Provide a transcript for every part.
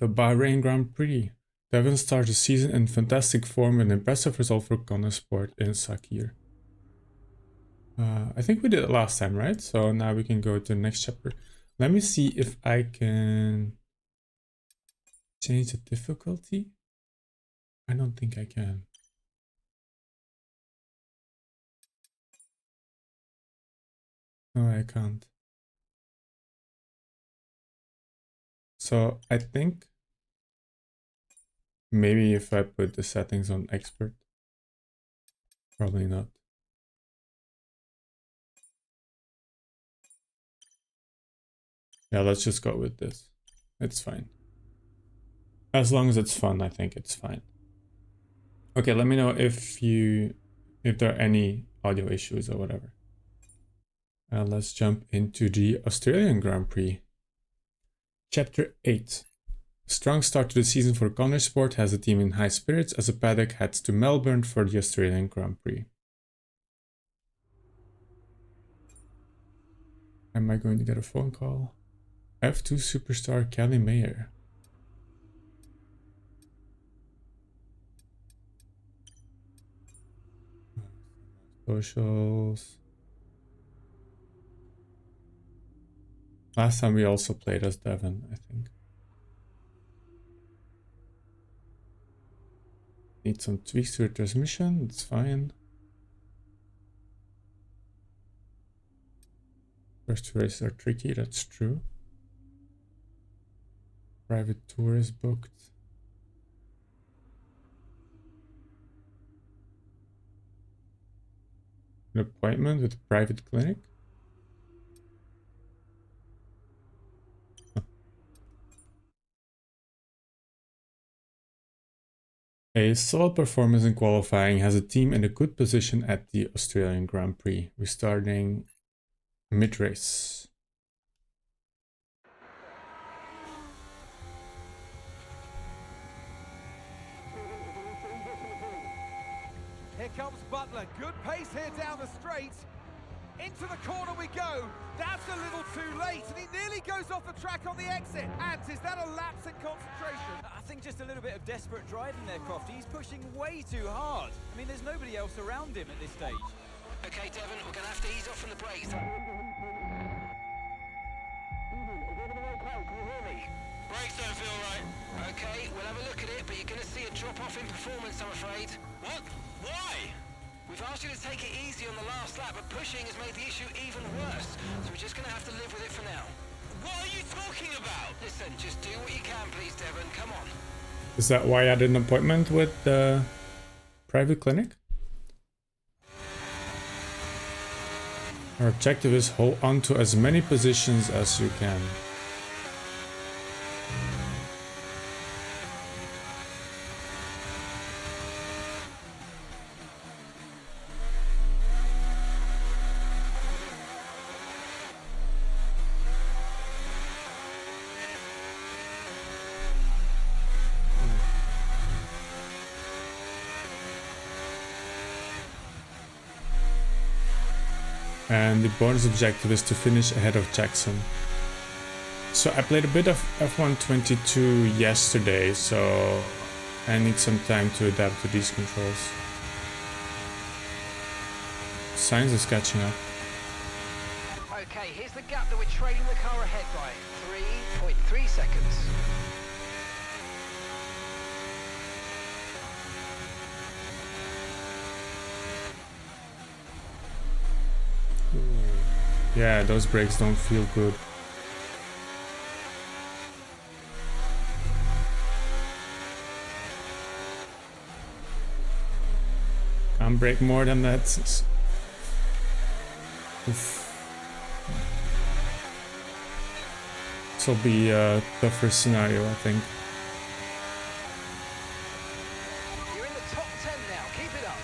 The Bahrain Grand Prix. Devon starts the season in fantastic form with an impressive result for Connosport in Sakir. I think we did it last time, right? So now we can go to the next chapter. Let me see if I can change the difficulty. I don't think I can. No, I can't. So I think maybe if I put the settings on expert, probably not. Yeah, let's just go with this. It's fine. As long as it's fun, I think it's fine. Okay, let me know if there are any audio issues or whatever. Let's jump into the Australian Grand Prix. Chapter 8. Strong start to the season for Connosport has the team in high spirits as the paddock heads to Melbourne for the Australian Grand Prix. Am I going to get a phone call? F2 superstar Kelly Mayer. Socials. Last time we also played as Devon, I think. Need some tweaks to the transmission, it's fine. First two races are tricky, that's true. Private tour is booked. An appointment with a private clinic? Huh. A solid performance in qualifying has a team in a good position at the Australian Grand Prix. We're starting mid-race. Here comes Butler, good pace here down the straight. Into the corner we go. That's a little too late, and he nearly goes off the track on the exit. Ant, is that a lapse in concentration? I think just a little bit of desperate driving there, Crofty. He's pushing way too hard. I mean, there's nobody else around him at this stage. Okay, Devon, we're going to have to ease off from the brakes. Brakes don't feel right. Okay, we'll have a look at it, but you're going to see a drop-off in performance, I'm afraid. What? Why? We've asked you to take it easy on the last lap, but pushing has made the issue even worse. So we're just going to have to live with it for now. What are you talking about? Listen, just do what you can, please, Devon. Come on. Is that why I did an appointment with the private clinic? Our objective is hold on to as many positions as you can. And the bonus objective is to finish ahead of Jackson. So I played a bit of F122 yesterday, so I need some time to adapt to these controls. Science is catching up. Okay, here's the gap that we're trailing the car ahead by. 3.3 seconds. Yeah, those brakes don't feel good. Can't brake more than that. Oof. This will be a tougher scenario, I think. You're in the top 10 now. Keep it up.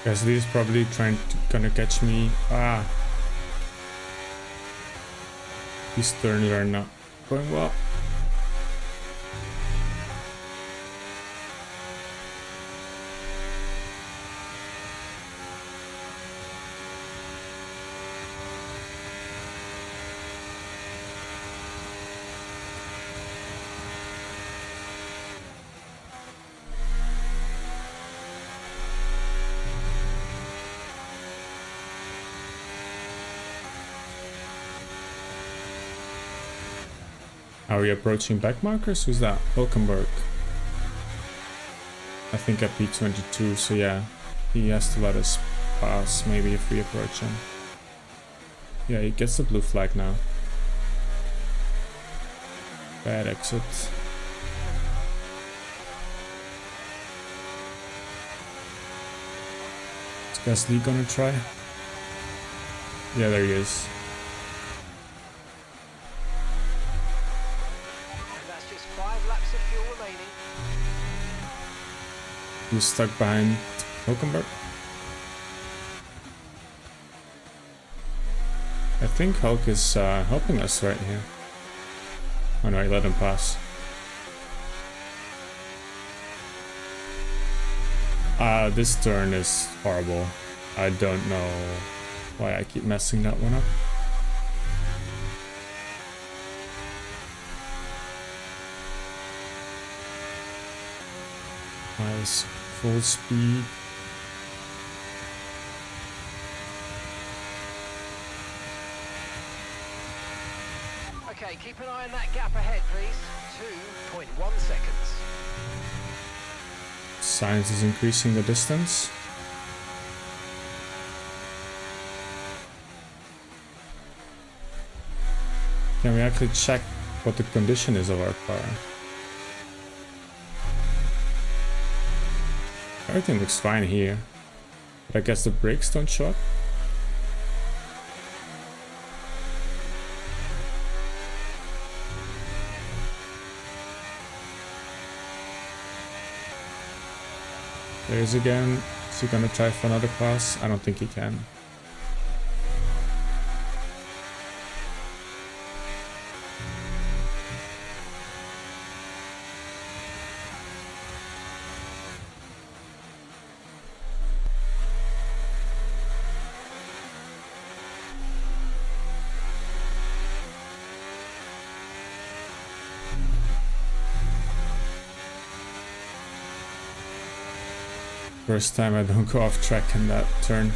Gasly is probably gonna catch me. Ah, These turns are not going well. Are we approaching back markers? Who's that? Hulkenberg. I think at P22, so yeah. He has to let us pass, maybe, if we approach him. Yeah, he gets the blue flag now. Bad exit. Is Gasly gonna try? Yeah, there he is. He's stuck behind Hulkenberg. I think Hulk is helping us right here. Oh no, he let him pass. This turn is horrible. I don't know why I keep messing that one up. Nice. Full speed. Okay, keep an eye on that gap ahead, please. 2.1 seconds. Science is increasing the distance. Can we actually check what the condition is of our car? Everything looks fine here, but I guess the brakes don't show up. There's again. Is he gonna try for another pass? I don't think he can. First time I don't go off track in that turn.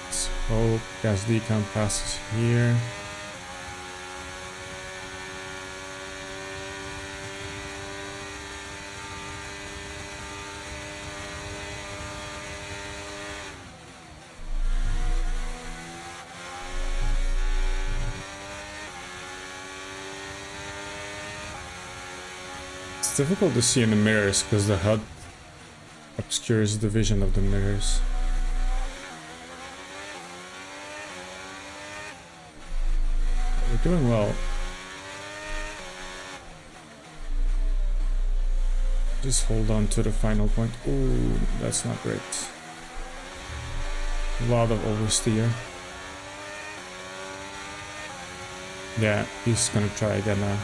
Let's hope Gasly can pass us here. It's difficult to see in the mirrors because the HUD obscures the vision of the mirrors. We're doing well. Just hold on to the final point. Ooh, that's not great. A lot of oversteer. Yeah, he's gonna try again now.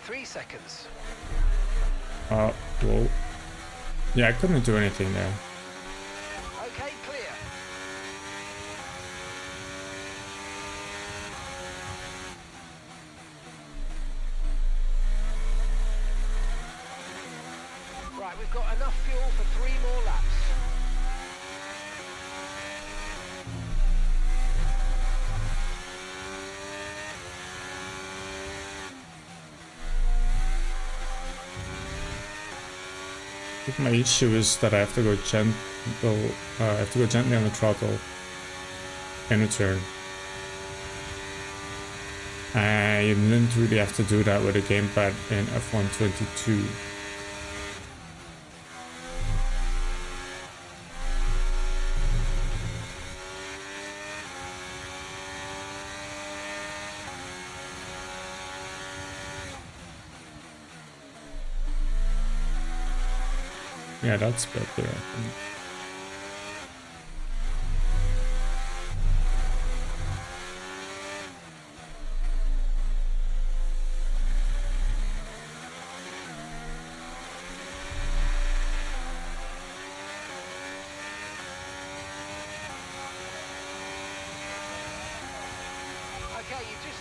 3 seconds. Whoa. Yeah, I couldn't do anything there. Okay, clear. Right, we've got enough fuel for 3 more laps. I think my issue is that I have to go gently on the throttle in a turn. I didn't really have to do that with a gamepad in F1 22. Yeah, that's better, I think.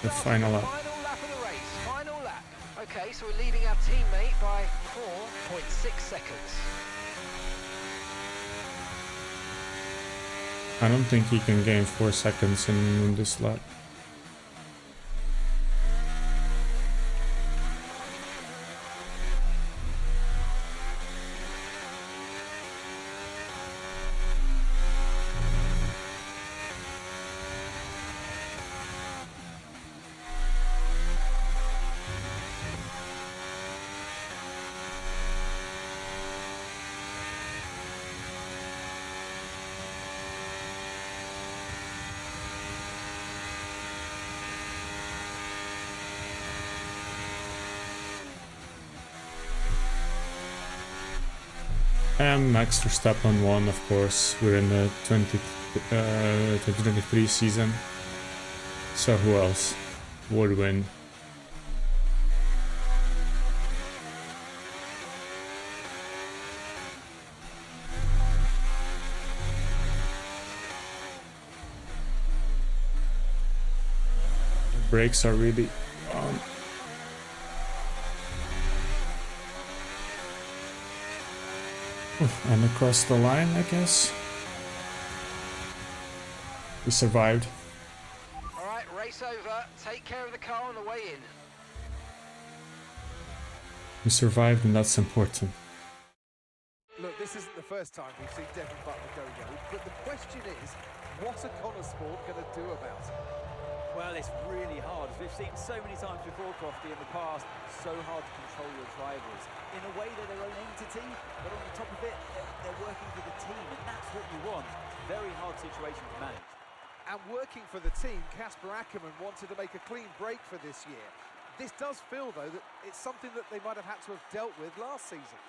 The final lap. Final lap of the race. Final lap. Okay, so we're leading our teammate by 4.6 seconds. I don't think he can gain 4 seconds in this lap. And Max Verstappen won, of course. We're in the 2023 season. So who else would win? The brakes are really on. And across the line, I guess. We survived. Alright, race over. Take care of the car on the way in. We survived, and that's important. Look, this isn't the first time we've seen Devon Butler go rogue, but the question is, what are Connor Sport going to do about it? Well, it's really hard. As we've seen so many times before, Crofty, in the past, so hard to control your drivers. In a way, they're their own entity, but on the top of it, they're working for the team, and that's what you want. Very hard situation to manage. And working for the team, Casper Ackerman wanted to make a clean break for this year. This does feel, though, that it's something that they might have had to have dealt with last season.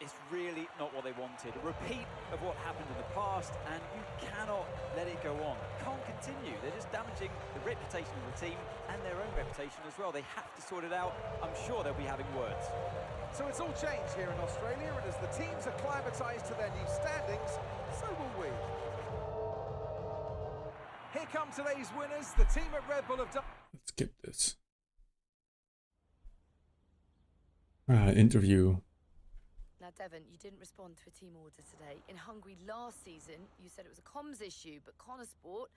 It's really not what they wanted. A repeat of what happened in the past, and you cannot let it go on. Can't continue. They're just damaging the reputation of the team and their own reputation as well. They have to sort it out. I'm sure they'll be having words. So it's all changed here in Australia, and as the teams acclimatised to their new standings, so will we. Here come today's winners. The team at Red Bull have done... Let's skip this. Interview. Now, Devon, you didn't respond to a team order today. In Hungary last season, you said it was a comms issue, but Connor Sport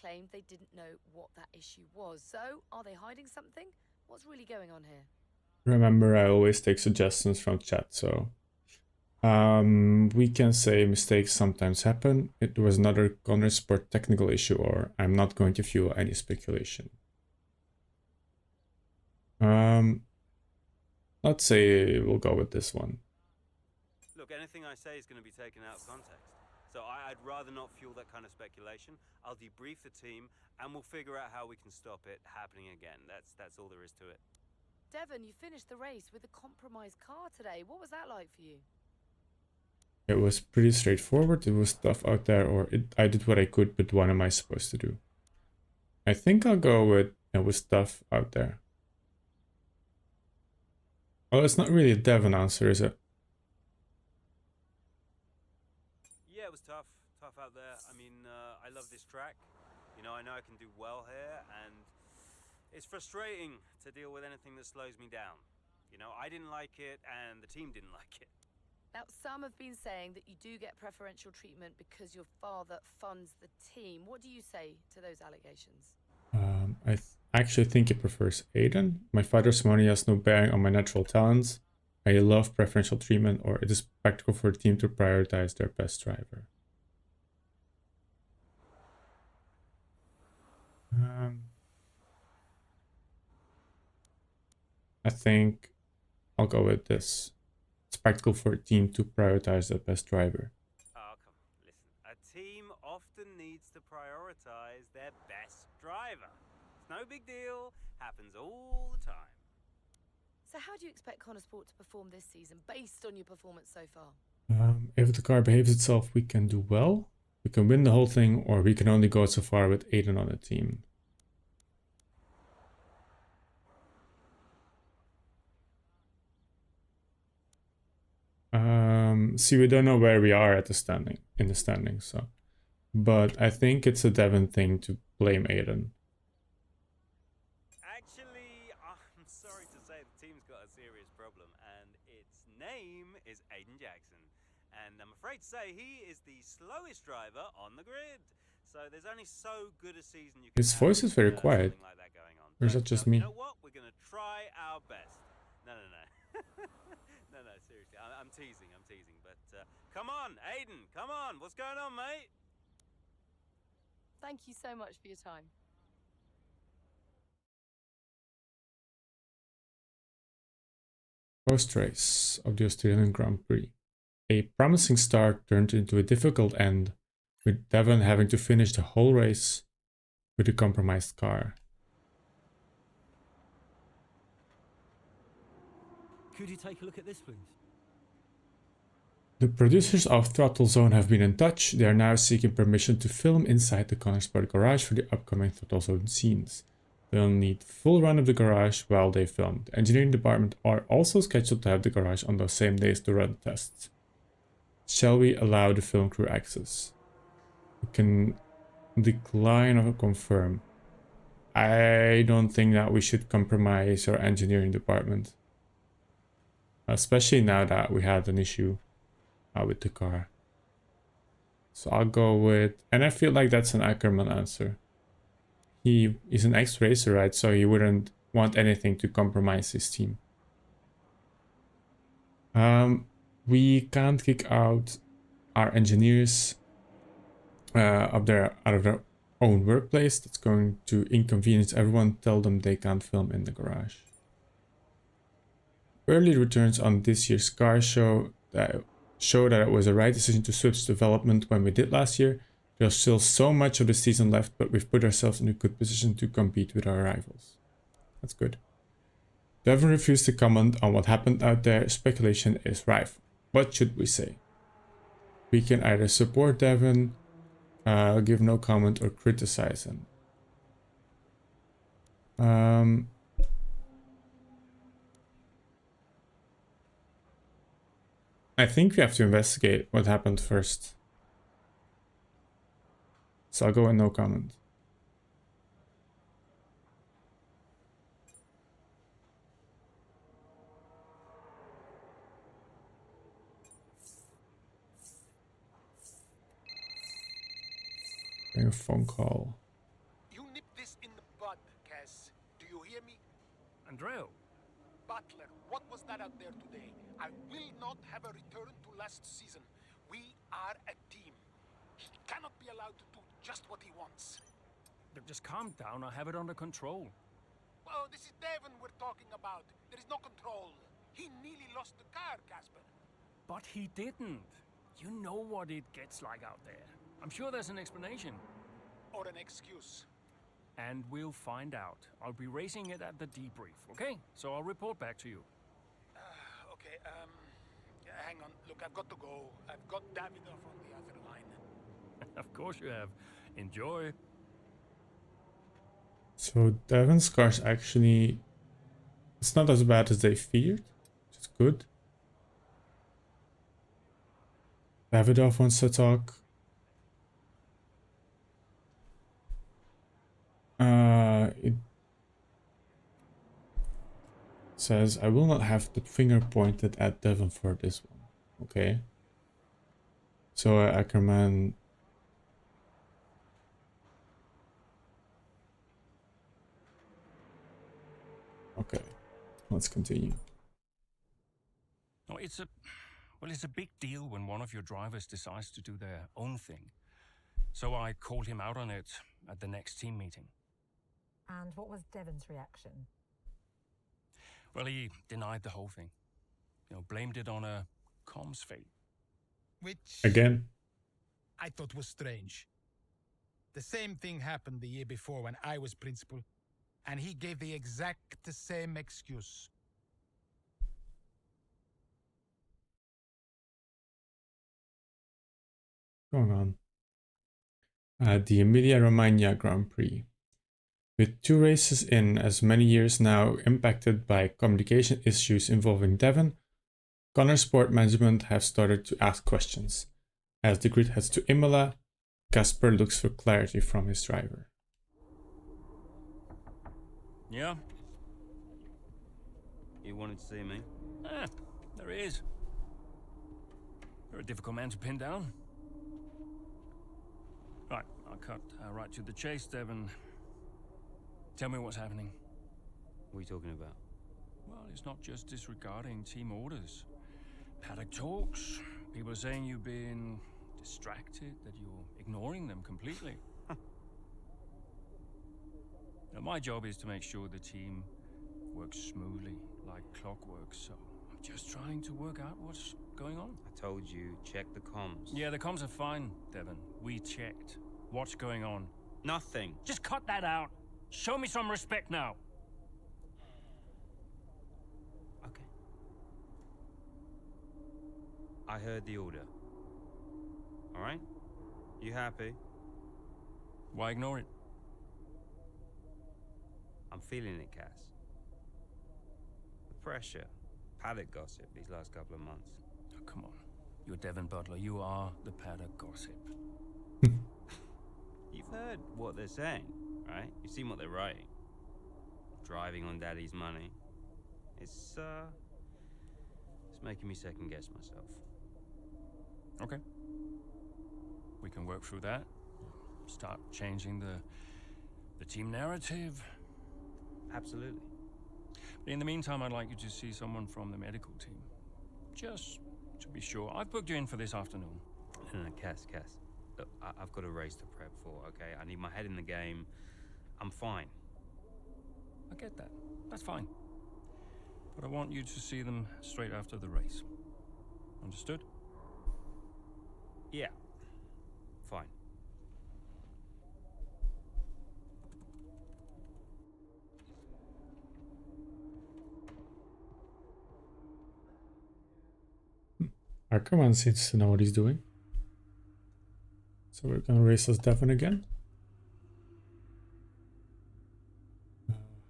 claimed they didn't know what that issue was. So, are they hiding something? What's really going on here? Remember, I always take suggestions from chat, so we can say mistakes sometimes happen. It was another Connor Sport technical issue, or I'm not going to fuel any speculation. Let's say we'll go with this one. Look, anything I say is going to be taken out of context. So I'd rather not fuel that kind of speculation. I'll debrief the team and we'll figure out how we can stop it happening again. That's all there is to it. Devon, you finished the race with a compromised car today. What was that like for you? It was pretty straightforward. It was stuff out there, or I did what I could, but what am I supposed to do? I think I'll go with stuff out there. Well, it's not really a Devon answer, is it? Yeah, it was tough out there. I mean, I love this track. You know I can do well here, and it's frustrating to deal with anything that slows me down. You know, I didn't like it, and the team didn't like it. Now, some have been saying that you do get preferential treatment because your father funds the team. What do you say to those allegations? I actually think he prefers Aiden. My father's money has no bearing on my natural talents. I love preferential treatment, or it is practical for a team to prioritize their best driver. I think I'll go with this. It's practical for a team to prioritize their best driver. Oh, come on, listen. A team often needs to prioritize their best driver. It's no big deal. Happens all the time. So how do you expect Connor Sport to perform this season based on your performance so far? If the car behaves itself, we can do well. We can win the whole thing, or we can only go so far with Aiden on the team. See, we don't know where we are at the standing, so. But I think it's a Devon thing to blame Aiden. And I'm afraid to say he is the slowest driver on the grid. So there's only so good a season you can His have voice is with, very quiet. something like that going on. Or is But that just you me? know what? We're going to try our best. No. No, seriously. I'm teasing. But come on, Aiden, come on. What's going on, mate? Thank you so much for your time. First race of the Australian Grand Prix. A promising start turned into a difficult end, with Devon having to finish the whole race with a compromised car. Could you take a look at this, please? The producers of Throttle Zone have been in touch. They are now seeking permission to film inside the Connorsport garage for the upcoming Throttle Zone scenes. They'll need full run of the garage while they film. The engineering department are also scheduled to have the garage on those same days to run tests. Shall we allow the film crew access? We can decline or confirm. I don't think that we should compromise our engineering department. Especially now that we had an issue with the car. So I'll go with... And I feel like that's an Ackerman answer. He is an ex-racer, right? So he wouldn't want anything to compromise his team. We can't kick out our engineers out of their own workplace. That's going to inconvenience everyone. Tell them they can't film in the garage. Early returns on this year's car show that it was the right decision to switch development when we did last year. There's still so much of the season left, but we've put ourselves in a good position to compete with our rivals. That's good. Devon refused to comment on what happened out there. Speculation is rife. What should we say? We can either support Devon, give no comment, or criticize him. I think we have to investigate what happened first. So I'll go with no comment. Getting a phone call. You nip this in the bud, Cass. Do you hear me? Andreo, Butler, what was that out there today? I will not have a return to last season. We are a team. He cannot be allowed to do just what he wants. just calm down. I have it under control. Oh, this is Devon we're talking about. There is no control. He nearly lost the car, Casper. But he didn't. You know what it gets like out there. I'm sure there's an explanation. Or an excuse. And we'll find out. I'll be racing it at the debrief, okay? So I'll report back to you. Okay, hang on. Look, I've got to go. I've got Davidoff on the other line. Of course you have. Enjoy. So Devon's car's actually... It's not as bad as they feared, which is good. Davidoff wants to talk. It says, I will not have the finger pointed at Devon for this one. Okay. So Ackerman... Okay, let's continue. No, it's a big deal when one of your drivers decides to do their own thing. So I called him out on it at the next team meeting. And what was Devon's reaction? Well, he denied the whole thing. You know, blamed it on a comms fail. Which Again? I thought was strange. The same thing happened the year before when I was principal, and he gave the exact same excuse. Going on. The Emilia-Romagna Grand Prix. With 2 races in as many years now impacted by communication issues involving Devon, Connor Sport Management have started to ask questions. As the grid heads to Imola, Casper looks for clarity from his driver. Yeah? You wanted to see me? There he is. You're a difficult man to pin down. Right, I'll cut right to the chase, Devon. Tell me what's happening. What are you talking about? Well, it's not just disregarding team orders. Paddock talks. People are saying you've been distracted, that you're ignoring them completely. Now, my job is to make sure the team works smoothly, like clockwork, so I'm just trying to work out what's going on. I told you, check the comms. Yeah, the comms are fine, Devon. We checked. What's going on? Nothing. Just cut that out. Show me some respect now. Okay. I heard the order. All right? You happy? Why ignore it? I'm feeling it, Cass. The pressure, paddock gossip these last couple of months. Oh, come on. You're Devon Butler. You are the paddock gossip. You've heard what they're saying, right? You've seen what they're writing. Driving on Daddy's money. It's making me second guess myself. Okay. We can work through that. Start changing the team narrative. Absolutely. But in the meantime, I'd like you to see someone from the medical team. Just to be sure. I've booked you in for this afternoon. No, Cass. Look, I've got a race to prep for, okay? I need my head in the game. I'm fine. I get that. That's fine. But I want you to see them straight after the race. Understood? Yeah. Fine. Ackerman seems to know what he's doing. So we're gonna race as Devon again.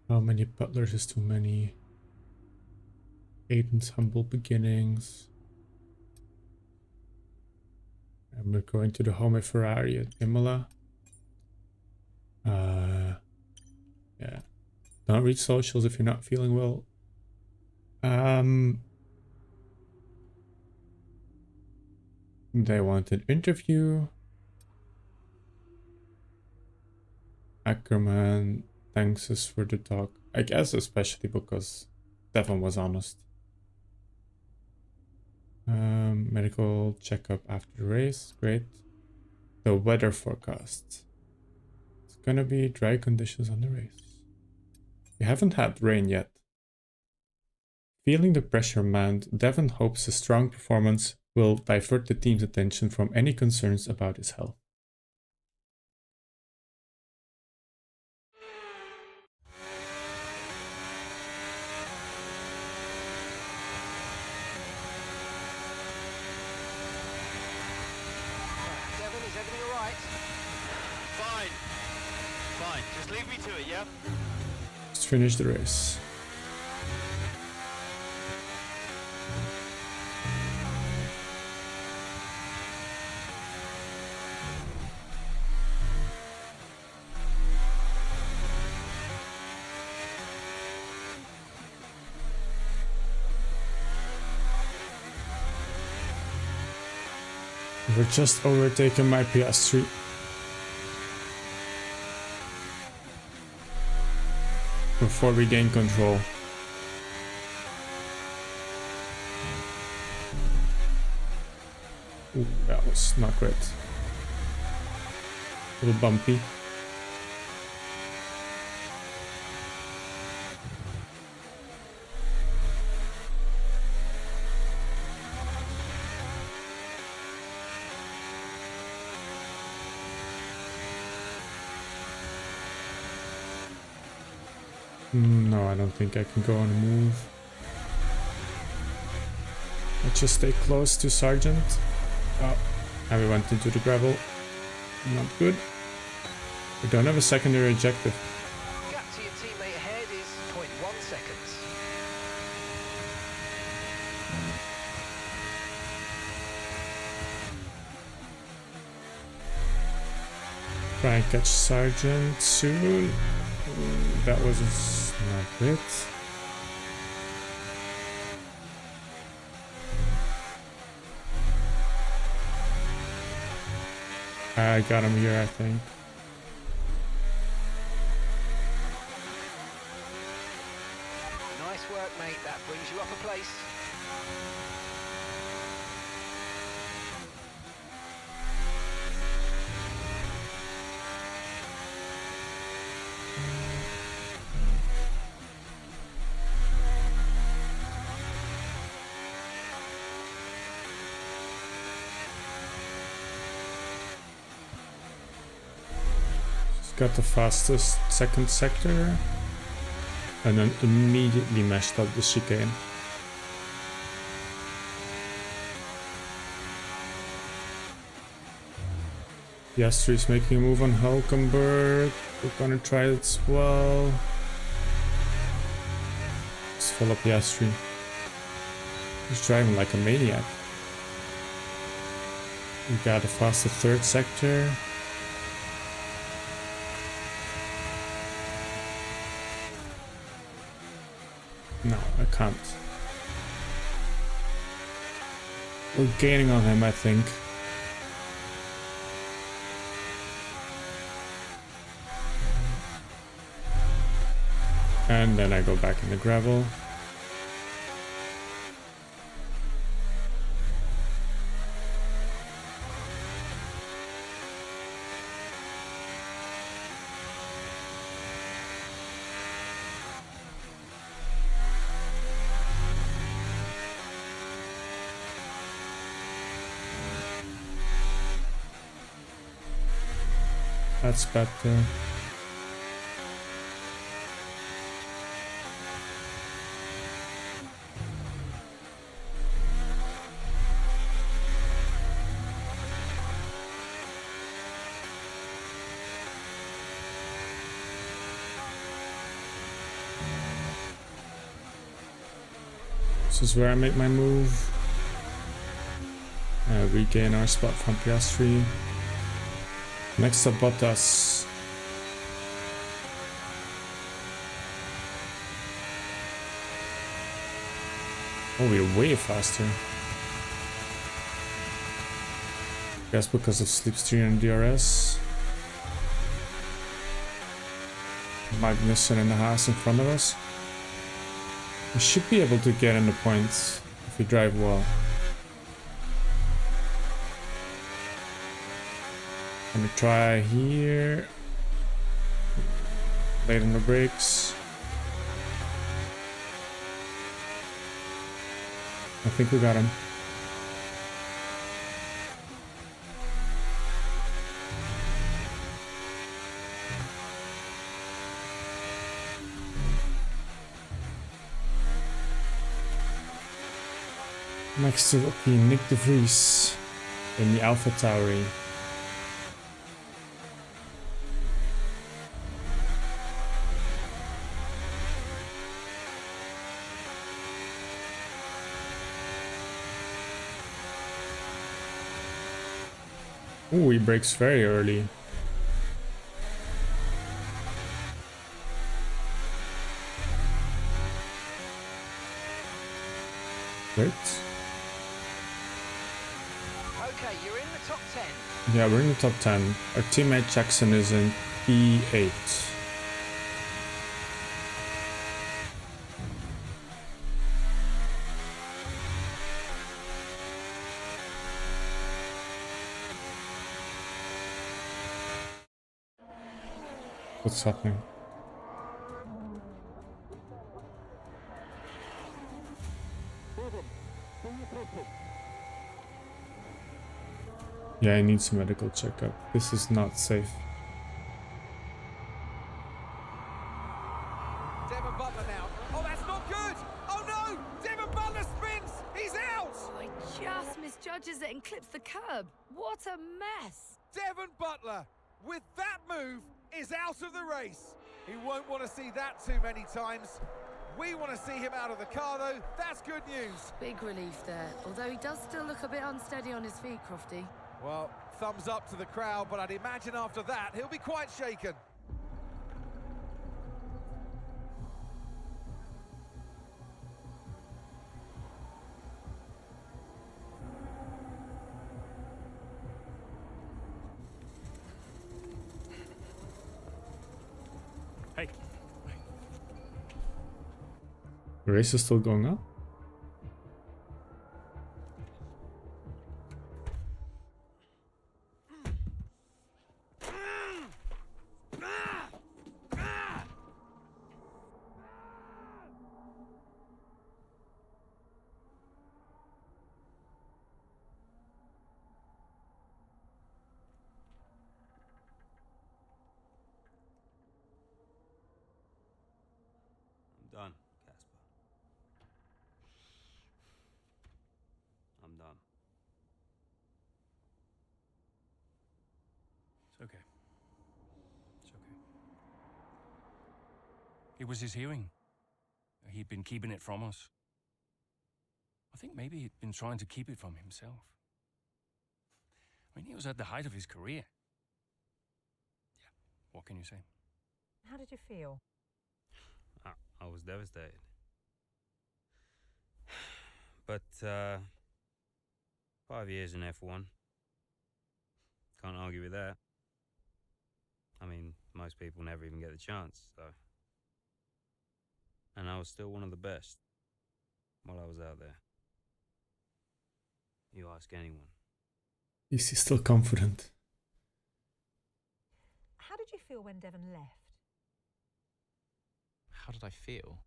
How many butlers is too many? Aiden's humble beginnings. And we're going to the home of Ferrari at Imola. Yeah. Don't read socials if you're not feeling well. They want an interview. Ackerman thanks us for the talk. I guess especially because Devon was honest. Medical checkup after the race. Great. The weather forecast. It's gonna be dry conditions on the race. We haven't had rain yet. Feeling the pressure mount, Devon hopes a strong performance will divert the team's attention from any concerns about his health. Devon, is everything all right? Fine. Just leave me to it, yeah? Let's finish the race. We're just overtaking my PS3. Before we gain control. Ooh, that was not great. A little bumpy. No, I don't think I can go on a move. Let's just stay close to Sergeant. Oh, and we went into the gravel. Not good. We don't have a secondary objective. Gap to your teammate ahead is 0.1 seconds. Try and catch Sergeant soon. That was not good. I got him here, I think. Nice work, mate. That brings you up a place. He's got the fastest second sector. And then immediately messed up the chicane. Piastri's making a move on Hulkenberg. We're gonna try it as well. Let's follow Piastri. He's driving like a maniac. We got a faster third sector. No, I can't. We're gaining on him, I think. And then I go back in the gravel. That's better. This is where I make my move. Regain our spot from Piastri. Next up, Bottas. Oh, we're way faster. Guess because of slipstream and DRS. Magnussen and the Haas in front of us. We should be able to get in the points if we drive well. Gonna try here. Late on the brakes. I think we got him. Next to rookie Nick de Vries in the Alpha Tauri. Ooh, he brakes very early. Great. Okay, you're in the top 10. Yeah, we're in the top 10. Our teammate Jackson is in P8. What's happening? Yeah, I need some medical checkup. This is not safe. Devon Butler now. Oh, that's not good. Oh no! Devon Butler spins. He's out. Oh, he just misjudges it and clips the curb. What a mess. Devon Butler, with that move, is out of the race. He won't want to see that too many times. We want to see him out of the car, though. That's good news. Big relief there, although he does still look a bit unsteady on his feet, Crofty. Well, thumbs up to the crowd, but I'd imagine after that, he'll be quite shaken. The race is still going on? I'm done, Casper. I'm done. It's okay. It's okay. It was his hearing. He'd been keeping it from us. I think maybe he'd been trying to keep it from himself. I mean, he was at the height of his career. Yeah, what can you say? How did you feel? I was devastated. But 5 years in F1. Can't argue with that. I mean, most people never even get the chance, so. And I was still one of the best while I was out there. You ask anyone. Is he still confident? How did you feel when Devon left? How did I feel?